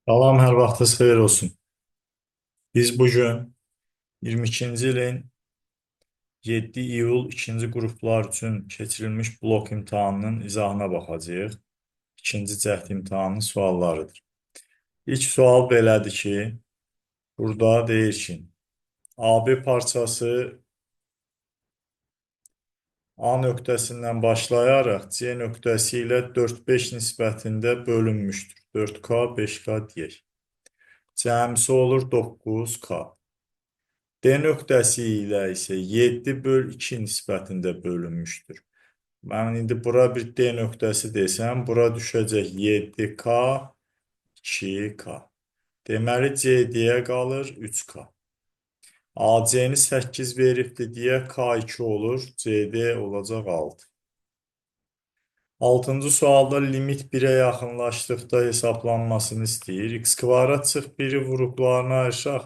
Salam, hər vaxtınız xeyir olsun. Biz bugün 22-ci ilin 7 iyul ikinci qruplar üçün keçirilmiş blok imtahanının izahına baxacağıq. İkinci cəhd imtahanının suallarıdır. İlk sual belədir ki, burada deyir ki, AB parçası A nöqtəsindən başlayaraq C nöqtəsi ilə 4-5 nisbətində bölünmüşdür. 4K, 5K deyək. Cəmsi olur 9K. D nöqtəsi ilə isə 7/2 nisbətində bölünmüşdür. Mən indi bura bir D nöqtəsi desəm, bura düşəcək 7K, 2K. Deməli, CD-yə qalır 3K. AC-ni 8 veribdir deyə K2 olur, CD olacaq 6. 6-cı sualda limit 1-ə yaxınlaşdıqda hesablanmasını istəyir. X kvadrat çıx 1-i vuruqlarına ayırışaq.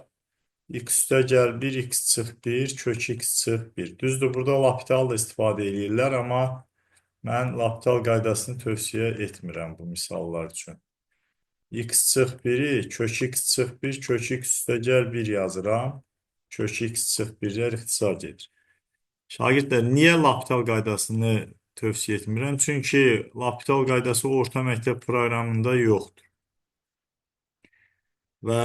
X üstə gəl 1, x çıx 1, kök x çıx 1. Düzdür, burada L'Hopital da istifadə edirlər, amma mən L'Hopital qaydasını tövsiyə etmirəm bu misallar üçün. X çıx 1-i, kök x çıx 1, kök x üstə gəl 1 yazıram. Kök x çıx 1-lər ixtisar gedir. Şagirdlər, niyə L'Hopital qaydasını tövsiyə etmirəm? Çünki L'Hopital qaydası orta məktəb proqramında yoxdur. Və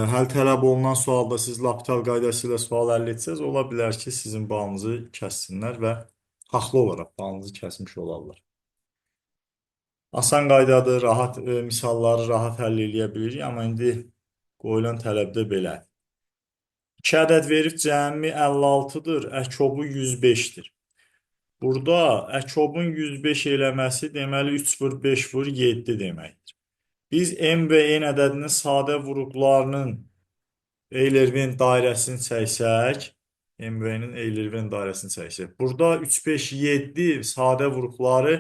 həll tələb olunan sualda siz L'Hopital qaydası ilə sual həll etsəz, ola bilər ki, sizin balınızı kəssinlər və haqlı olaraq balınızı kəsmiş olarlar. Asan qaydadır, rahat misalları rahat həll eləyə bilirik, amma indi qoyulan tələbdə belə. 2 ədəd verib cəmi 56-dır, əkobu 105-dir. Burada əkobun 105 eləməsi deməli 3 vur 5 vur 7 deməkdir. Biz M və N ədədinin sadə vuruqlarının Euler-Venn dairəsini çəksək, M və N-in Euler-Venn dairəsini çəksək. Burada 3, 5, 7 sadə vuruqları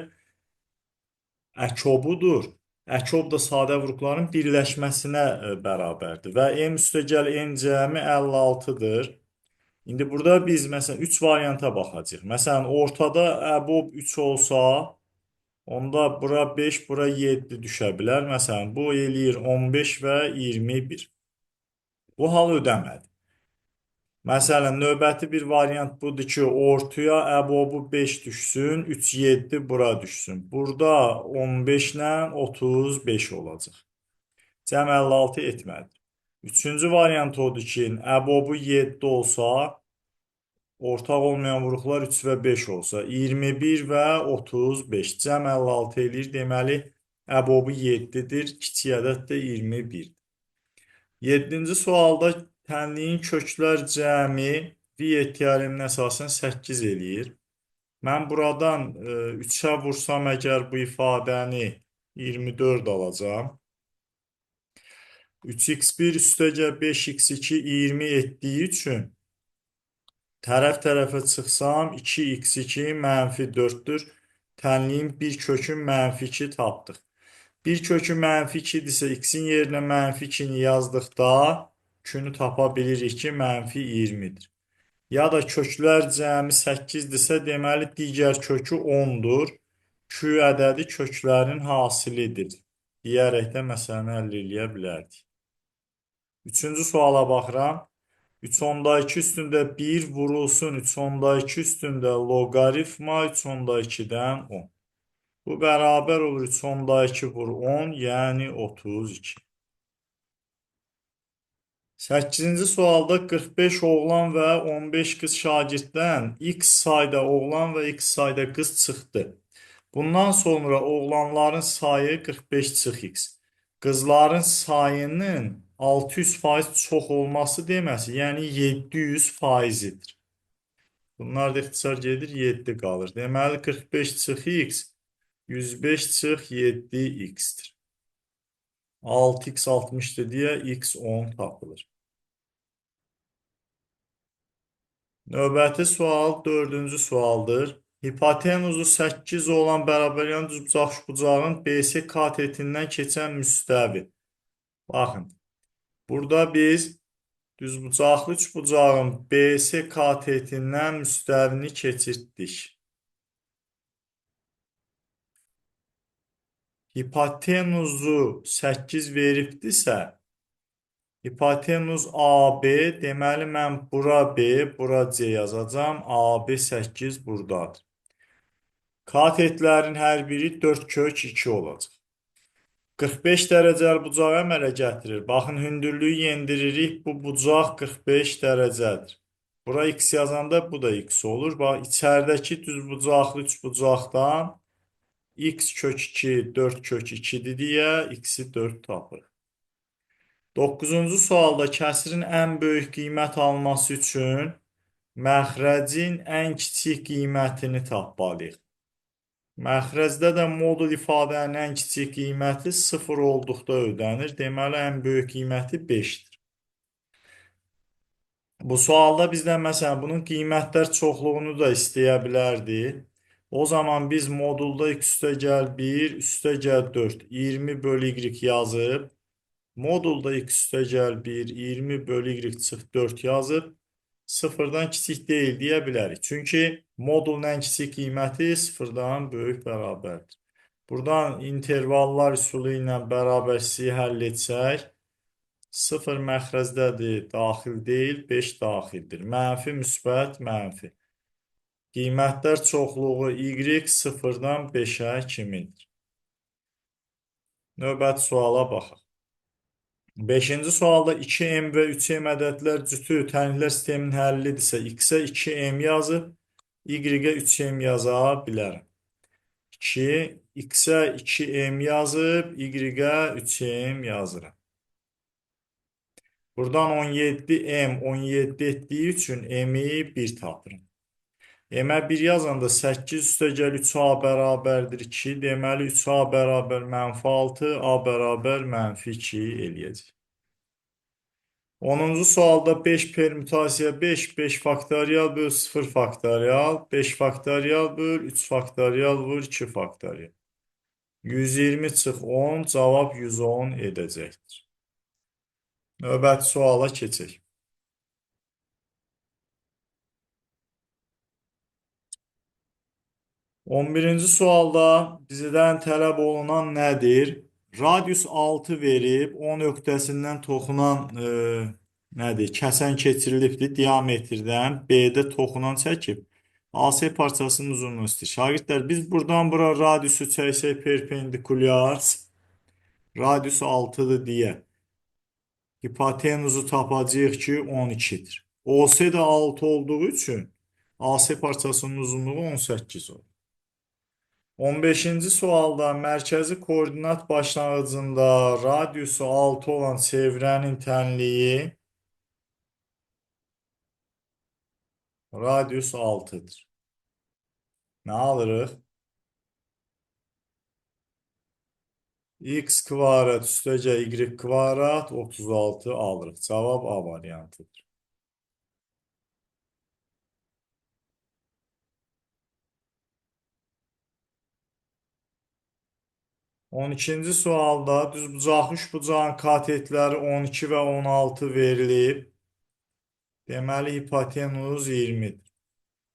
əkobudur. Əkob da sadə vuruqların birləşməsinə bərabərdir. Və M üstə gəl N cəmi 56-dır. İndi burada biz məsələn 3 varianta baxacağıq. Məsələn, ortada əbob 3 olsa, onda bura 5, bura 7 düşə bilər. Məsələn, bu eləyir 15 və 21. Bu hal ödəmədi. Məsələn, növbəti bir variant budur ki, ortaya əbobu 5 düşsün, 3, 7 bura düşsün. Burada 15 ilə 35 olacaq. Cəm 56 etmədi. Üçüncü variant odur ki, əbobu 7 olsa, ortaq olmayan vuruqlar 3 və 5 olsa, 21 və 35. Cəm 56 eləyir, deməli, əbobu 7-dir, kiçik ədəd də 21. 7-ci sualda tənliyin köklər cəmi Viet teoreminə əsasən 8 eləyir. Mən buradan 3-ə vursam əgər bu ifadəni 24 alacam. 3x1 üstəgə 5x2 20 etdiyi üçün tərəf-tərəfə çıxsam 2x2 mənfi 4-dür. Tənliyin bir kökün mənfi 2 tapdıq. Bir kökü mənfi 2-dirsə, x-in yerinə mənfi 2-ni yazdıqda künü tapa bilirik ki, mənfi 20-dir. Ya da köklər cəmi 8-dirsə, deməli digər kökü 10-dur. Q ədədi köklərin hasilidir. Deyərək də məsələni həll eləyə bilərdik. Üçüncü suala baxıram. 3 onda 2 üstündə 1 vurulsun 3 onda 2 üstündə loqaritma 3 onda 2-dən 10. Bu bərabər olur 3 onda 2 vur 10, yəni 32. 8-ci sualda 45 oğlan və 15 qız şagirddən x sayda oğlan və x sayda qız çıxdı. Bundan sonra oğlanların sayı 45 çıx x. Qızların sayının 600% çox olması deməsi, yəni 700%-idir. Bunlar da ixtisar gedir, 7 qalır. Deməli 45 çıx x 105 çıx 7x-dir. 6x 60-dır deyə x 10 tapılır. Növbəti sual 4-cü sualdır. Hipotenuzu 8 olan bərabəryan düzbucaqlı BS katetindən keçən müstəvi. Baxın, burada biz düzbucaqlı üçbucağın BS katetindən müstəvini keçirtdik. hipotenuzu 8 veribdirsə, hipotenuz AB, deməli mən bura B, bura C yazacağam. AB 8 buradadır. Katetlərin hər biri 4 kök 2 olacaq. 45 dərəcəli bucağı əmələ gətirir. Baxın, hündürlüyü yendiririk. Bu bucaq 45 dərəcədir. Bura x yazanda bu da x olur. Bax, içəridəki düzbucaqlı üçbucaqdan x kök 2, 4 kök 2-dir deyə x-i 4 tapırıq. 9-cu sualda kəsirin ən böyük qiymət alması üçün məxrəcin ən kiçik qiymətini tapmalıyıq. Məxrəcdə də modul ifadənin ən kiçik qiyməti 0 olduqda ödənir. Deməli, ən böyük qiyməti 5-dir. Bu sualda bizdən məsələn bunun qiymətlər çoxluğunu da istəyə bilərdi. O zaman biz modulda x üstəgəl 1, üstəgəl 4, 20 bölü y yazıb, modulda x üstəgəl 1, 20 bölü y çıx 4 yazıb, sıfırdan kiçik deyil deyə bilərik. Çünki modulun ən kiçik qiyməti sıfırdan böyük bərabərdir. Buradan intervallar üsulu ilə bərabərsizliyi həll etsək, 0 məxrəcdədir, daxil deyil, 5 daxildir. Mənfi, müsbət, mənfi. Qiymətlər çoxluğu y sıfırdan 5-ə kimidir. Növbəti suala baxaq. 5-ci sualda 2m və 3m ədədlər cütü tənliklər sisteminin həllidirsə, x-ə 2m yazıb, y-ə 3m yaza bilərəm. 2, x-ə 2m yazıb, y-ə 3m yazıram. Buradan 17m 17 etdiyi üçün m-i 1 tapırım. M-ə 1 yazanda 8 üstəgəl 3a bərabərdir 2. Deməli 3a bərabər mənfi 6, a bərabər mənfi 2 eləyəcək. 10-cu sualda 5 permütasiya 5, 5 faktorial böl 0 faktorial, 5 faktorial böl 3 faktorial vur 2 faktorial. 120 çıx 10, cavab 110 edəcəkdir. Növbəti suala keçək. 11-ci sualda bizdən tələb olunan nədir? Radius 6 verib, 10 nöqtəsindən toxunan nədir? Kəsən keçirilibdir diametrdən, B-də toxunan çəkib. AC parçasının uzunluğunu istəyir. Şagirdlər, biz buradan bura radiusu çəksək perpendikulyar, radius 6-dır deyə. Hipotenuzu tapacağıq ki, 12-dir. OC də 6 olduğu üçün AC parçasının uzunluğu 18 olur. 15-ci sualda mərkəzi koordinat başlanğıcında radiusu 6 olan çevrənin tənliyi radius 6-dır. Nə alırıq? X kvadrat üstəcə y kvadrat 36 alırıq. Cavab A variantıdır. 12-ci sualda düzbucaqlı üçbucağın katetləri 12 və 16 verilib. Deməli, hipotenuz 20-dir.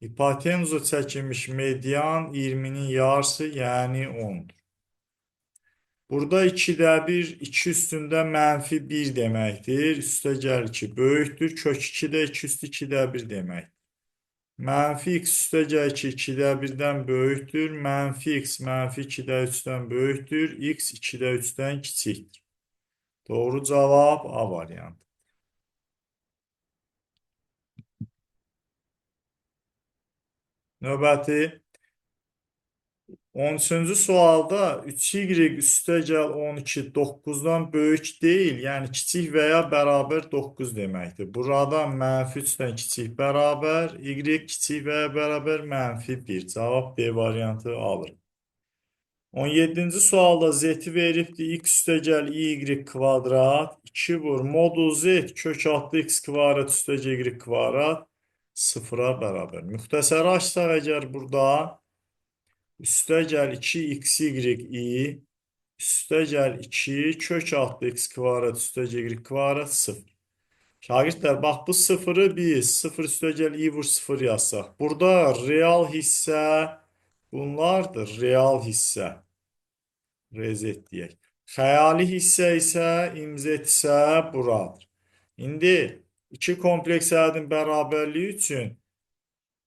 Hipotenuzu çəkilmiş median 20-nin yarısı, yəni 10-dur. Burada 2-də 1, 2 üstündə mənfi 1 deməkdir. Üstəgəl 2 böyükdür. Kök 2-də 2 üstü 2-də 1 deməkdir. Mənfi x üstəgəl 2, 2-də 1-dən böyükdür. Mənfi x, mənfi 2-də 3-dən böyükdür. X 2-də 3-dən kiçikdir. Doğru cavab A variantı. Növbəti 13-cü sualda 3y üstəgəl 12 9-dan böyük deyil, yəni kiçik və ya bərabər 9 deməkdir. Burada mənfi 3-dən kiçik bərabər, y kiçik və ya bərabər mənfi 1. Cavab B variantı alır. 17-ci sualda z-i veribdir, x üstəgəl y kvadrat, 2 vur modul z kök 6x kvadrat üstəgəl y kvadrat 0-a bərabər. Müxtəsəri açsaq əgər burada üstəgəl 2xy üstəgəl 2 kök 6x kvadrat üstəgəl y kvadrat 0. Şagirdlər, bax bu 0-ı biz 0 üstəgəl y vur 0 yazsaq. Burada real hissə bunlardır, real hissə. Rezet deyək. Xəyali hissə isə imzet isə buradır. İndi iki kompleks ədədin bərabərliyi üçün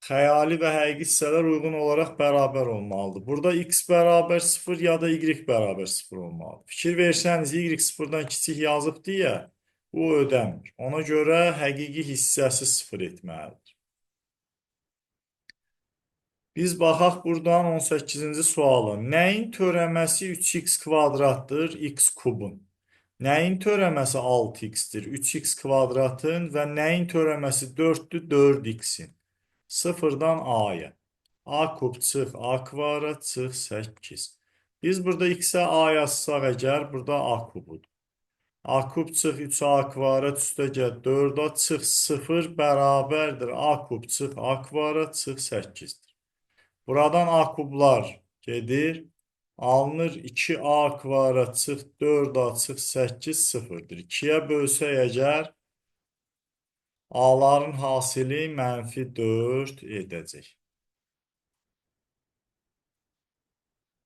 xəyali və həqiqi hissələr uyğun olaraq bərabər olmalıdır. Burada x bərabər 0 ya da y bərabər 0 olmalıdır. Fikir versəniz, y 0-dan kiçik yazıb deyə bu ödəmir. Ona görə həqiqi hissəsi 0 etməlidir. Biz baxaq buradan 18-ci suala. Nəyin törəməsi 3x kvadratdır, x kubun? Nəyin törəməsi 6x-dir, 3x kvadratın və nəyin törəməsi 4-dür, 4x-in? Sıfırdan a-ya. A kub çıx a kvadrat çıx 8. Biz burada x-ə a yazsaq əgər, burada a kubudur. A kub çıx 3a kvadrat üstə gəl 4a çıx 0 bərabərdir. A kub çıx a kvadrat çıx 8-dir. Buradan a kublar gedir. Alınır 2a kvadrat çıx 4a çıx 8 sıfırdır. 2-yə bölsək əgər a'ların hasili -4 edəcək.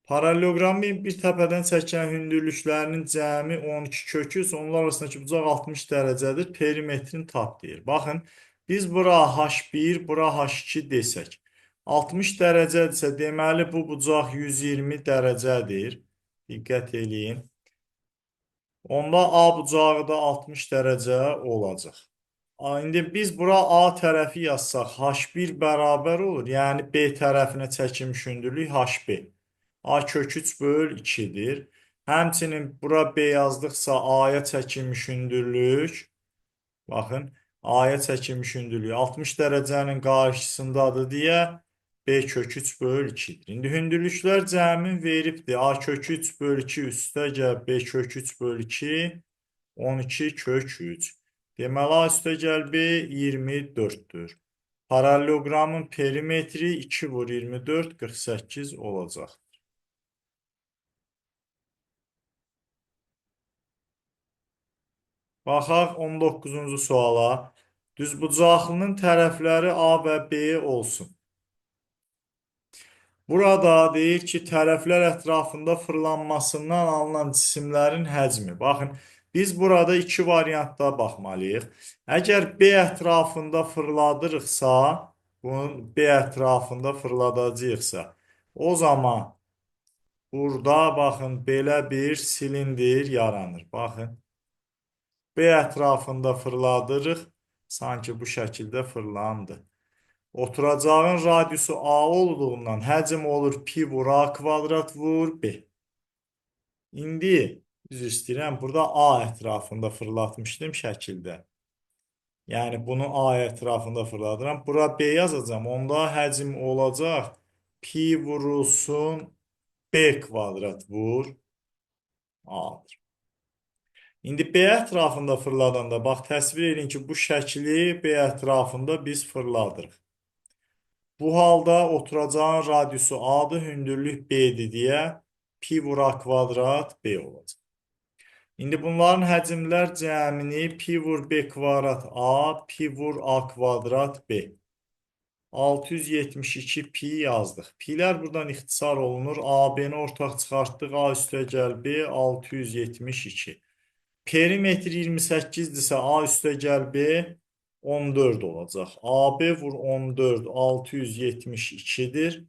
Paralelogramın bir təpədən çəkilən hündürlüklərinin cəmi 12 köküz, onlar arasındakı bucaq 60 dərəcədir. Perimetrin tap deyir. Baxın, biz bura H1, bura H2 desək. 60 dərəcədirsə, deməli bu bucaq 120 dərəcədir. Diqqət eləyin. Onda A bucağı da 60 dərəcə olacaq. İndi biz bura A tərəfi yazsaq, H1 bərabər olur. Yəni B tərəfinə çəkilmiş hündürlük HB. A kök 3 böl 2-dir. Həmçinin bura B yazdıqsa A-ya çəkilmiş hündürlük, baxın, A-ya çəkilmiş hündürlük 60 dərəcənin qarşısındadır deyə B kök 3 böl 2-dir. İndi hündürlüklər cəmi veribdir. A kök 3 böl 2 üstə gəl B kök 3 böl 2, 12 kök 3. Deməli, A üstə gəl B 24-dür. Paralelogramın perimetri 2 vur 24, 48 olacaq. Baxaq 19-cu suala. Düzbucaqlının tərəfləri A və B olsun. Burada deyir ki, tərəflər ətrafında fırlanmasından alınan cisimlərin həcmi. Baxın, biz burada iki variantda baxmalıyıq. Əgər B ətrafında fırladırıqsa, bunu B ətrafında fırladacaqsa, o zaman burada baxın, belə bir silindir yaranır. Baxın, B ətrafında fırladırıq, sanki bu şəkildə fırlandı. Oturacağın radiusu A olduğundan həcm olur pi vur A kvadrat vur B. İndi, düz istəyirəm, burada A ətrafında fırlatmışdım şəkildə. Yəni, bunu A ətrafında fırladıram. Bura B yazacağım. Onda həcm olacaq pi vurulsun B kvadrat vur A'dır. İndi B ətrafında fırladanda, bax, təsvir edin ki, bu şəkli B ətrafında biz fırladırıq. Bu halda oturacağın radiusu A-dır, hündürlük B-dir deyə pi vur A kvadrat B olacaq. İndi bunların həcmlər cəmini pi vur B kvadrat A, pi vur A kvadrat B. 672 pi yazdıq. Pilər buradan ixtisar olunur. AB-ni ortaq çıxartdıq. A üstə gəl B 672. Perimetr 28-dirsə A üstə gəl B 14 olacaq. AB vur 14, 672-dir.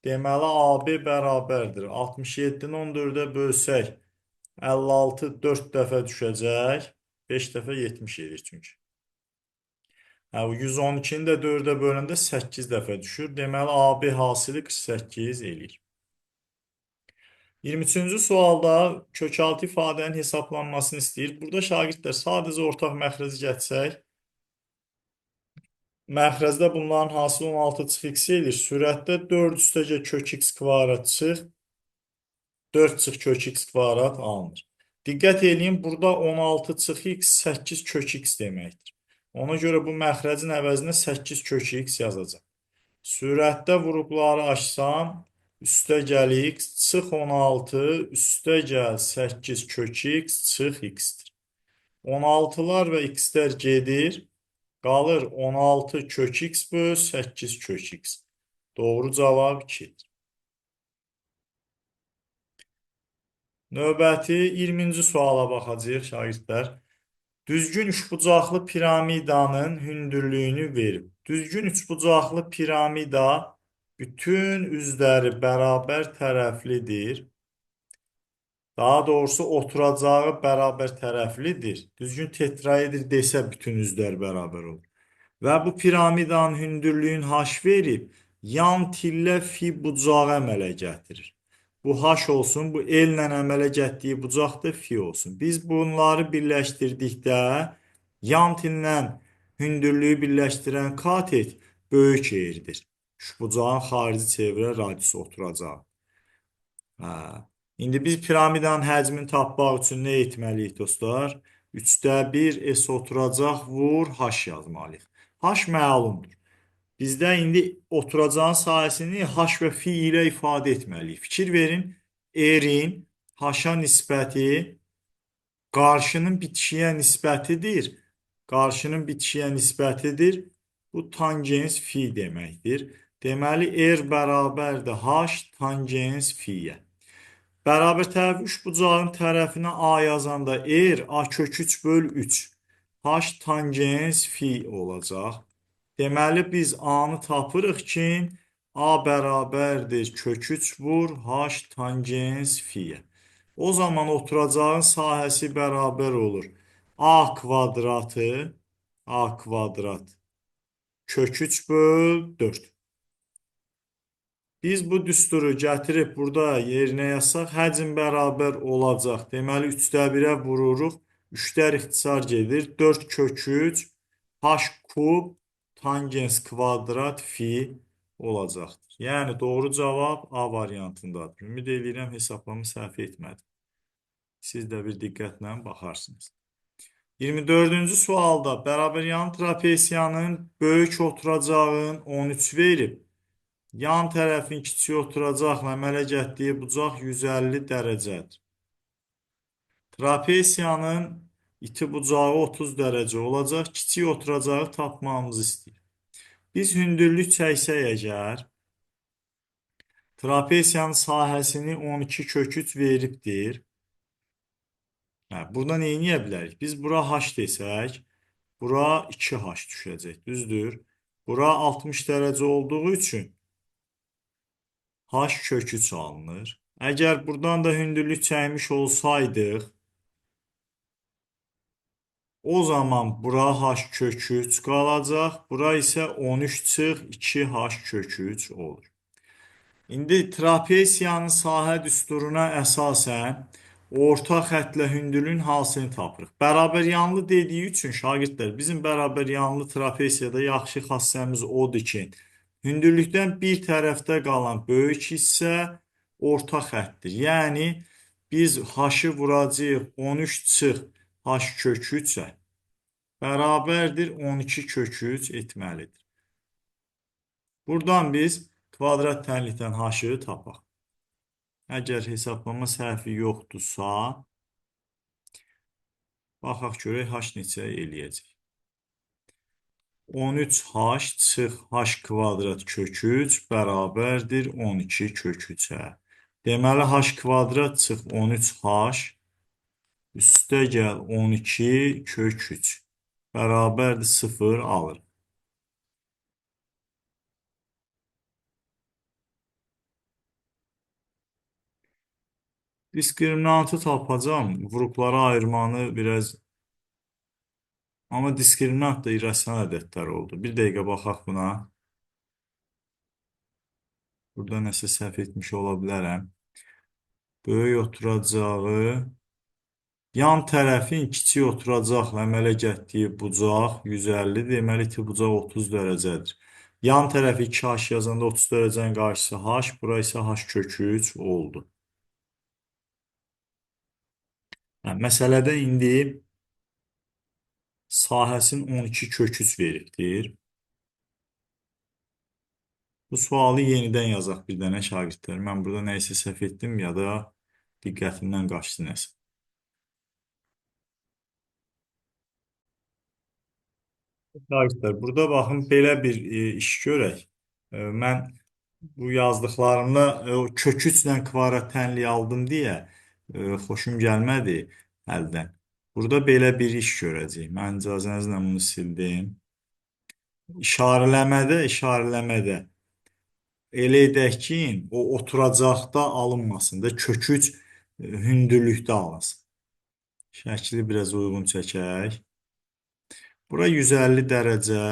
Deməli, AB bərabərdir. 67-ni 14-ə bölsək, 56 4 dəfə düşəcək. 5 dəfə 70 edir çünki. 112-ni də 4-ə böləndə 8 dəfə düşür. Deməli, AB hasili 48 eləyir. 23-cü sualda kökaltı ifadənin hesablanmasını istəyir. Burada şagirdlər sadəcə ortaq məxrəci gətsək, məxrəzdə bunların hasili 16 çıx x edir. Sürətdə 4 üstəgə kök x kvadrat çıx, 4 çıx kök x kvadrat alınır. Diqqət edin, burada 16 çıx x 8 kök x deməkdir. Ona görə bu məxrəcin əvəzinə 8 kök x yazacaq. Sürətdə vurubları açsam, üstə gəl x, çıx 16, üstə gəl 8 kök x, çıx x-dir. 16-lar və x-lər gedir, qalır 16 kök x böl 8 kök x. Doğru cavab 2-dir. Növbəti 20-ci suala baxacağıq şagirdlər. Düzgün üçbucaqlı piramidanın hündürlüyünü verib. Düzgün üçbucaqlı piramida bütün üzləri bərabər tərəflidir. Daha doğrusu oturacağı bərabər tərəflidir. Düzgün tetraedr desə bütün üzlər bərabər olur. Və bu piramidanın hündürlüyün h verib, yan tillə fi bucağı əmələ gətirir. Bu h olsun, bu l ilə əmələ getdiyi bucaq da fi olsun. Biz bunları birləşdirdikdə yan tillə hündürlüyü birləşdirən katet böyük eğridir. Şu bucağın xarici çevrə radisi oturacaq. Hə. İndi biz piramidanın həcmini tapmaq üçün nə etməliyik dostlar? 3də 1 s oturacaq vur h yazmalıyıq. H məlumdur. Bizdə indi oturacağın sahəsini h və fi ilə ifadə etməliyik. Fikir verin, r-in h-a nisbəti qarşının bitişiyə nisbətidir. Qarşının bitişiyə nisbətidir. Bu tangens fi deməkdir. Deməli, r bərabərdir h tangens fiyə. Bərabər tərəf üçbucağın tərəfinə A yazanda r A kök 3 böl 3 h tangens fi olacaq. Deməli biz A-nı tapırıq ki A bərabərdir kök 3 vur h tangens fiyə. O zaman oturacağın sahəsi bərabər olur. A kvadratı A kvadrat kök 3 böl 4. Biz bu düsturu gətirib burada yerinə yazsaq, həcm bərabər olacaq. Deməli, 3də 1-ə vururuq. 3-lər ixtisar gedir. 4 kök 3 h kub tangens kvadrat fi olacaqdır. Yəni, doğru cavab A variantındadır. Ümid edirəm, hesablama səhv etmədim. Siz də bir diqqətlə baxarsınız. 24-cü sualda bərabər yan trapesiyanın böyük oturacağın 13 verib. Yan tərəfin kiçik oturacaqla əmələ getdiyi bucaq 150 dərəcədir. Trapesiyanın iti bucağı 30 dərəcə olacaq. Kiçik oturacağı tapmamızı istəyir. Biz hündürlük çəksək əgər, trapesiyanın sahəsini 12 kök 3 veribdir. Burada nə edə bilərik? Biz bura h desək, bura 2h düşəcək, düzdür? Bura 60 dərəcə olduğu üçün h kök 3 alınır. Əgər buradan da hündürlük çəkmiş olsaydıq, o zaman bura h kök 3 qalacaq. Bura isə 13 çıx 2h kök 3 olur. İndi trapesiyanın sahə düsturuna əsasən orta xəttlə hündürlüyün hansını tapırıq? Bərabər yanlı dediyi üçün şagirdlər, bizim bərabər yanlı trapesiyada yaxşı xassəmiz odur ki, hündürlükdən bir tərəfdə qalan böyük hissə orta xəttdir. Yəni, biz h-ı vuracağıq 13 çıx h kök 3-ə bərabərdir 12 kök 3 etməlidir. Buradan biz kvadrat tənlikdən h-ı tapaq. Əgər hesablama səhvi yoxdursa, baxaq görək h neçə eləyəcək. 13h çıx h kvadrat kök 3 bərabərdir 12 kök 3-ə. Deməli, h kvadrat çıx 13h üstə gəl 12 kök 3 bərabərdir 0 alır. Diskriminantı tapacağım. Vuruqlara ayırmanı biraz... Amma diskriminant da irrasional ədədlər oldu. Bir dəqiqə baxaq buna. Burada nəsə səhv etmiş ola bilərəm. Böyük oturacağı... Yan tərəfin kiçik oturacaqla əmələ getdiyi bucaq 150, deməli ki, bucaq 30 dərəcədir. Yan tərəfi 2h yazanda 30 dərəcənin qarşısı h, bura isə h kök 3 oldu. Məsələdə indi sahəsinin 12 kök 3 veribdir. Bu sualı yenidən yazaq bir dənə şagirdlər. Mən burada nə isə səhv etdim ya da diqqətimdən qaçdı nəsə. Şagirdlər, burada baxın, belə bir iş görək. Mən bu yazdıqlarımda kök 3 ilə kvadrat tənliyi aldım deyə xoşum gəlmədi əldən. Burada belə bir iş görəcəyik. Mən icazənizlə bunu sildim. İşarələmədə elə edək ki, o oturacaqda alınmasın da köküç hündürlükdə alınsın. Şəkli biraz uyğun çəkək. Bura 150 dərəcə,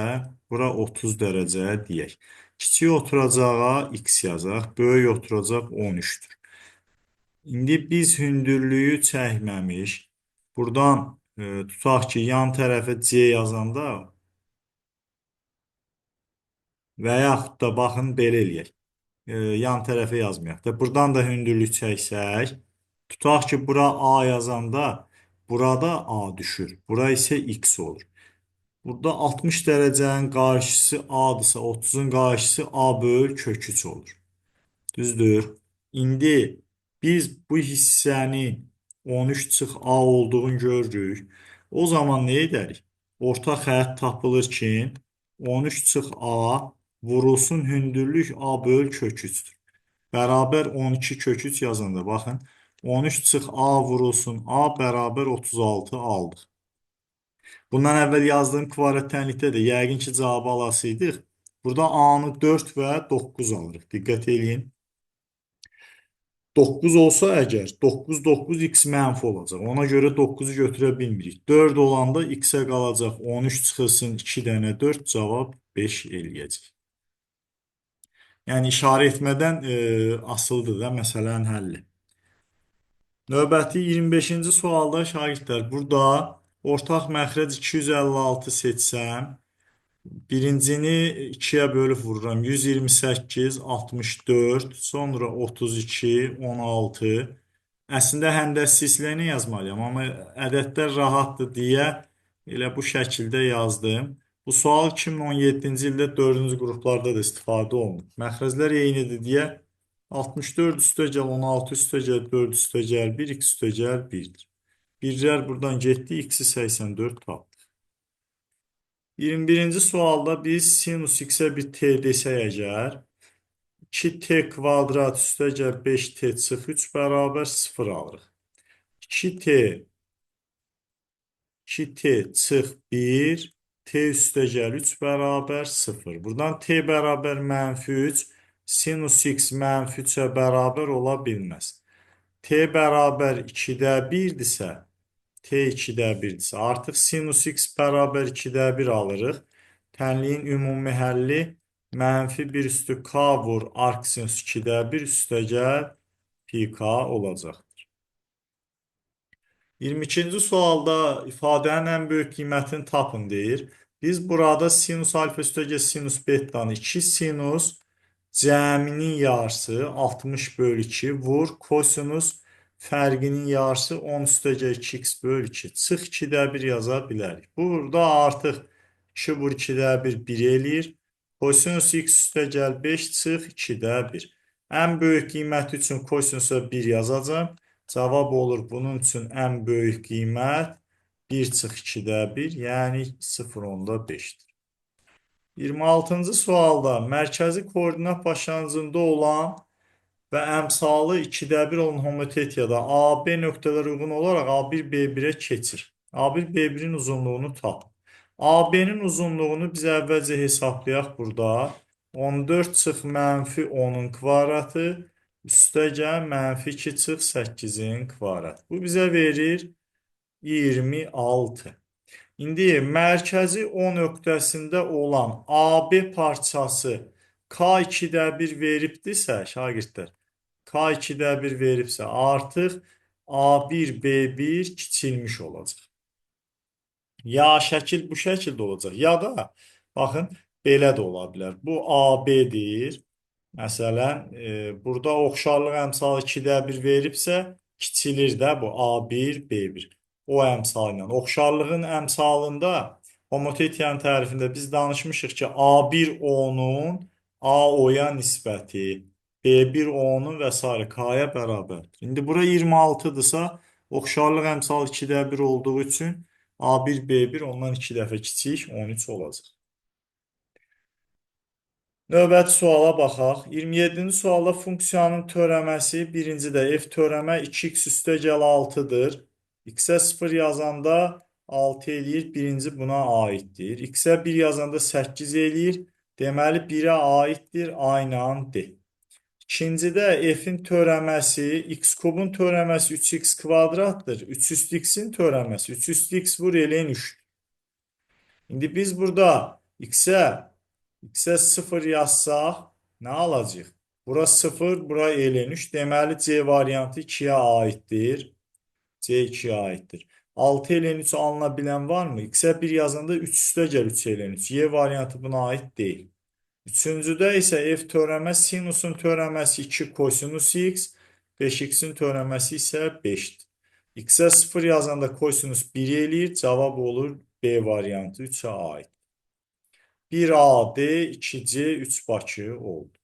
bura 30 dərəcə deyək. Kiçik oturacağa x yazaq, böyük oturacaq 13-dür. İndi biz hündürlüyü çəkməmiş, buradan tutaq ki, yan tərəfə C yazanda və yaxud da baxın belə eləyək. Yan tərəfə yazmayaq da. Buradan da hündürlük çəksək, tutaq ki, bura A yazanda burada A düşür. Bura isə X olur. Burada 60 dərəcənin qarşısı A-dırsa, 30-un qarşısı A böl kök 3 olur. Düzdür? İndi biz bu hissəni 13 çıx A olduğunu görürük. O zaman nə edərik? Orta xətt tapılır ki, 13 çıx A vurulsun hündürlük A böl kök 3'dür. Bərabər 12 kök 3 yazanda baxın. 13 çıx A vurulsun A bərabər 36 aldıq. Bundan əvvəl yazdığım kvadrat tənlikdə də yəqin ki, cavabı alasıydıq. Burada A-nı 4 və 9 alırıq. Diqqət eləyin. 9 olsa əgər 9 9 x mənfi olacaq. Ona görə 9-u götürə bilmirik. 4 olanda x-ə qalacaq 13 çıxılsın 2 dənə 4 cavab 5 eləyəcək. Yəni işarə etmədən asılıdır da məsələnin həlli. Növbəti 25-ci sualda şagirdlər burada ortaq məxrəc 256 seçsəm, birincini 2-yə bölüb vururam. 128, 64, sonra 32, 16. Əslində həndəsizliyini yazmalıyam, amma ədədlər rahatdır deyə elə bu şəkildə yazdım. Bu sual 2017-ci ildə 4-cü qruplarda da istifadə olunur. Məxrəclər eynidir deyə 64 üstəgəl 16 üstəgəl 4 üstəgəl 1 x üstəgəl 1-dir. Birlər buradan getdi, x-i 84 tapdıq. 21-ci sualda biz sinus x-ə bir t desək əgər, 2t kvadrat üstəgəl 5t çıx 3 bərabər 0 alırıq. 2t çıx 1, t üstəgəl 3 bərabər 0. Buradan t bərabər mənfi 3, sinus x mənfi 3-ə bərabər ola bilməz. T bərabər 2-də 1-dirsə, t 2-də 1-dirsə, artıq sinus x bərabər 2-də 1 alırıq. Tənliyin ümumi həlli mənfi 1 üstü k vur arc sinus 2-də 1 üstəgəl pi k olacaq. 22-ci sualda ifadənin ən böyük qiymətini tapın deyir. Biz burada sinus alfa üstəgəl sinus betanı 2 sinus cəminin yarısı 60 bölü 2 vur kosinus fərqinin yarısı 10 üstəgəl 2x bölü 2. Çıx 2-də 1 yaza bilərik. Burada artıq 2 vur 2-də 1 1 eləyir. Kosinus x üstəgəl 5 çıx 2-də 1. Ən böyük qiymət üçün kosinusa 1 yazacağım. Cavab olur bunun üçün ən böyük qiymət 1 çıx 2-də 1, yəni 0,5-dir. 26-cı sualda mərkəzi koordinat başlanğıcında olan və əmsalı 2-də 1 olan homotetriyada AB nöqtələr uyğun olaraq A1 B1-ə keçir. A1 B1-in uzunluğunu tap. AB-nin uzunluğunu biz əvvəlcə hesablayaq burada. 14 çıx mənfi 10-un kvadratı üstəgəl mənfi 2 çıx 8-in kvadratı. Bu bizə verir 26. İndi mərkəzi O nöqtəsində olan AB parçası K2-də 1 veribdirsə, şagirdlər, K2-də 1 veribsə, artıq A1, B1 kiçilmiş olacaq. Ya şəkil bu şəkildə olacaq, ya da, baxın, belə də ola bilər. Bu AB-dir. Məsələn, burada oxşarlıq əmsalı 2-də 1 veribsə, kiçilir də bu A1, B1. O əmsalı ilə. Oxşarlığın əmsalında homotetriyanın tərifində biz danışmışıq ki, A1 O-nun AO-ya nisbəti, B1 O-nun və s. K-ya bərabərdir. İndi bura 26-dırsa, oxşarlıq əmsalı 2-də 1 olduğu üçün A1, B1 ondan 2 dəfə kiçik 13 olacaq. Növbəti suala baxaq. 27-ci sualda funksiyanın törəməsi birincidə f törəmə 2x üstəgəl 6-dır. X-ə 0 yazanda 6 eləyir. Birinci buna aiddir. X-ə 1 yazanda 8 eləyir. Deməli 1-ə aiddir. A ilə D. İkincidə f-in törəməsi x kubun törəməsi 3x kvadratdır. 3 üstü x-in törəməsi 3 üstü x vur eləyən 3. İndi biz burada x-ə 0 yazsaq nə alacaq? Bura 0, bura eln 3. Deməli C variantı 2-yə aiddir. C 2-yə aiddir. 6 eln 3 alına bilən varmı? X-ə 1 yazanda 3 üstə gəl 3 eln 3. Y variantı buna aid deyil. Üçüncüdə isə f törəmə sinusun törəməsi 2 kosinus x, 5x-in törəməsi isə 5-dir. X-ə 0 yazanda kosinus 1 eləyir. Cavab olur B variantı 3-ə aid. 1A, D, 2C, 3 Bakı oldu.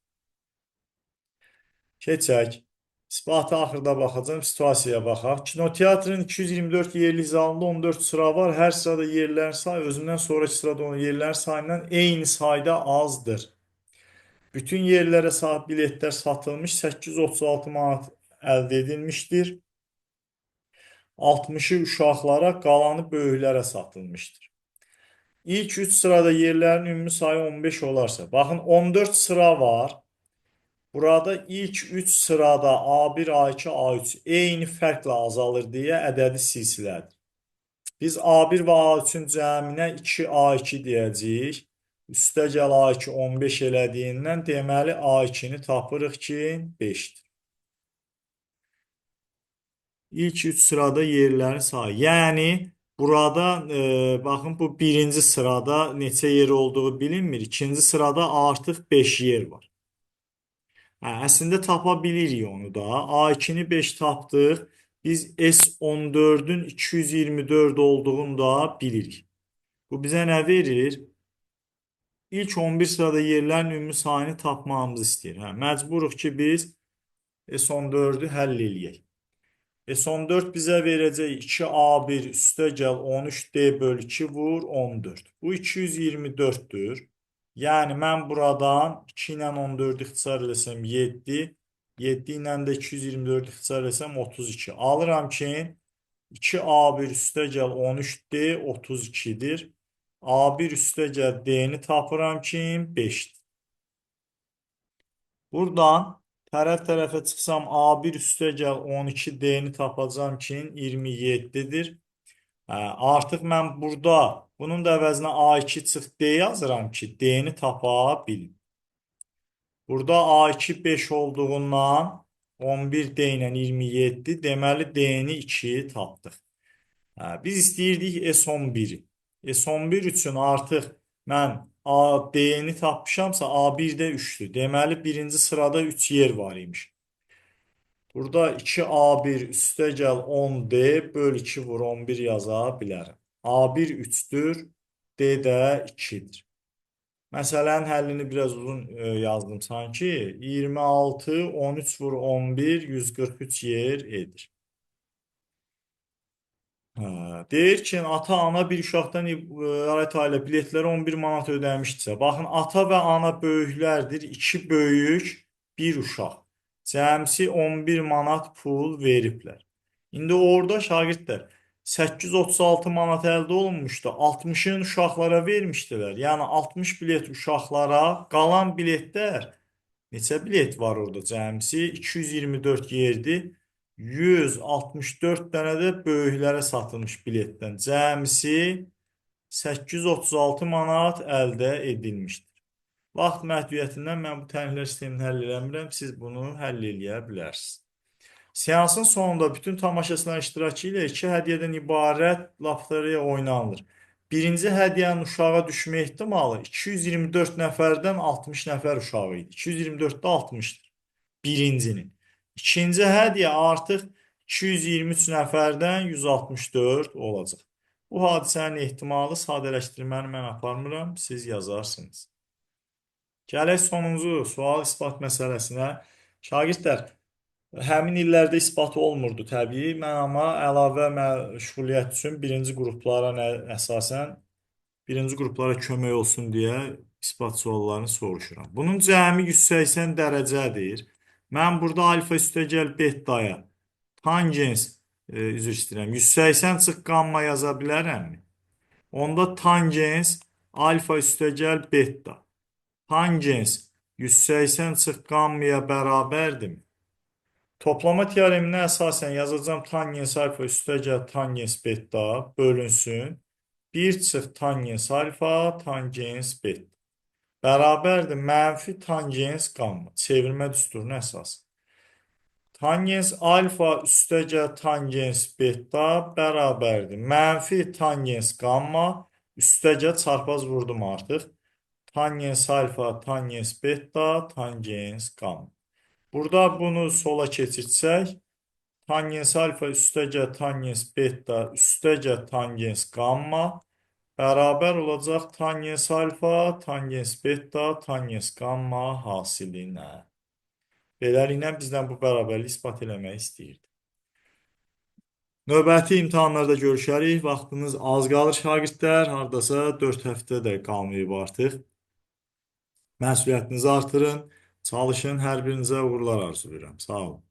Keçək. İsbatı axırda baxacağım, situasiyaya baxaq. Kinoteatrın 224 yerli zalında 14 sıra var. Hər sırada yerlərin sayı özündən sonraki sırada olan yerlərin sayından eyni sayda azdır. Bütün yerlərə sahib biletlər satılmış, 836 manat əldə edilmişdir. 60-ı uşaqlara, qalanı böyüklərə satılmışdır. İlk 3 sırada yerlərin ümumi sayı 15 olarsa, baxın 14 sıra var. Burada ilk 3 sırada A1, A2, A3 eyni fərqlə azalır deyə ədədi silsilədir. Biz A1 və A3-ün cəminə 2A2 deyəcəyik. Üstəgəl A2 15 elədiyindən deməli A2-ni tapırıq ki 5-dir. İlk 3 sırada yerlərin sayı. Yəni burada baxın bu birinci sırada neçə yer olduğu bilinmir. İkinci sırada artıq 5 yer var. Əslində tapa bilirik onu da. A2-ni 5 tapdıq. Biz S14-ün 224 olduğunu da bilirik. Bu bizə nə verir? İlk 11 sırada yerlərin ümumi sayını tapmamızı istəyir. Məcburuq ki biz S14-ü həll eləyək. S14 bizə verəcək 2A1 üstəgəl 13D bölü 2 vur 14. Bu 224-dür. Yəni mən buradan 2 ilə 14-ü ixtisar eləsəm 7, 7 ilə də 224-ü ixtisar eləsəm 32. Alıram ki 2A1 üstəgəl 13D 32-dir. A1 üstəgəl D-ni tapıram ki 5-dir. Buradan tərəf-tərəfə çıxsam A1 üstəgəl 12D-ni tapacam ki 27-dir. Artıq mən burada bunun da əvəzinə A2 çıx D yazıram ki D-ni tapa bilim. Burada A2 5 olduğundan 11D ilə 27, deməli D-ni 2 tapdıq. Biz istəyirdik S11-i. S11 üçün artıq mən D-ni tapmışamsa A1-də 3-dür. Deməli birinci sırada 3 yer var imiş. Burada 2A1 üstəgəl 10D böl 2 vur 11 yaza bilərəm. A1 3-dür, D də 2-dir. Məsələnin həllini biraz uzun yazdım sanki. 26, 13 vur 11, 143 yer edir. Deyir ki, ata-ana bir uşaqdan ibarət ailə biletləri 11 manat ödəmişdirsə. Baxın, ata və ana böyüklərdir. 2 böyük, 1 uşaq. Cəmsi 11 manat pul veriblər. İndi orada şagirdlər 836 manat əldə olunmuşdu. 60-ın uşaqlara vermişdilər. Yəni 60 bilet uşaqlara, qalan biletlər neçə bilet var orada cəmsi? 224 yerdir. 164 dənə də böyüklərə satılmış biletdən cəmsi 836 manat əldə edilmişdir. Vaxt məhdudiyyətindən mən bu təhlillər sistemini həll eləmirəm. Siz bunu həll eləyə bilərsiniz. Seansın sonunda bütün tamaşaçıların iştirakı ilə 2 hədiyyədən ibarət lotereya oynanılır. Birinci hədiyyənin uşağa düşmə ehtimalı 224 nəfərdən 60 nəfər uşağı idi. 224-də 60-dır. Birincinin. İkinci hədiyyə artıq 223 nəfərdən 164 olacaq. Bu hadisənin ehtimalı sadələşdirməni mən aparmıram, siz yazarsınız. Gələk sonuncu sual isbat məsələsinə. Şagirdlər, həmin illərdə isbat olmurdu təbii. Mən amma əlavə məşğuliyyət üçün birinci qruplara əsasən birinci qruplara kömək olsun deyə İsbat suallarını soruşuram. Bunun cəmi 180 dərəcədir. Mən burada alfa üstəgəl betaya tangens, üzr istəyirəm, 180 çıx qamma yaza bilərəmmi? Onda tangens alfa üstəgəl beta. Tangens 180 çıx qammaya bərabərdir. Toplama teoreminə əsasən yazacağım tangens alfa üstəgəl tangens beta bölünsün. 1 çıx tangens alfa tangens beta. Bərabərdir mənfi tangens qamma. Çevirmə düsturuna əsas. Tangens alfa üstəgəl tangens beta bərabərdir mənfi tangens qamma üstəgəl çarpaz vurdum artıq. Tangens alfa tangens beta tangens qamma. Burada bunu sola keçirsək, tangens alfa üstəgəl tangens beta üstəgəl tangens qamma bərabər olacaq tangens alfa, tangens beta, tangens qamma hasilinə. Beləliklə bizdən bu bərabərlik ispat eləmək istəyirdi. Növbəti imtahanlarda görüşərik. Vaxtınız az qalır şagirdlər. Hardasa 4 həftə də qalmayıb artıq. Məsuliyyətinizi artırın. Çalışın. Hər birinizə uğurlar arzulayıram. Sağ olun.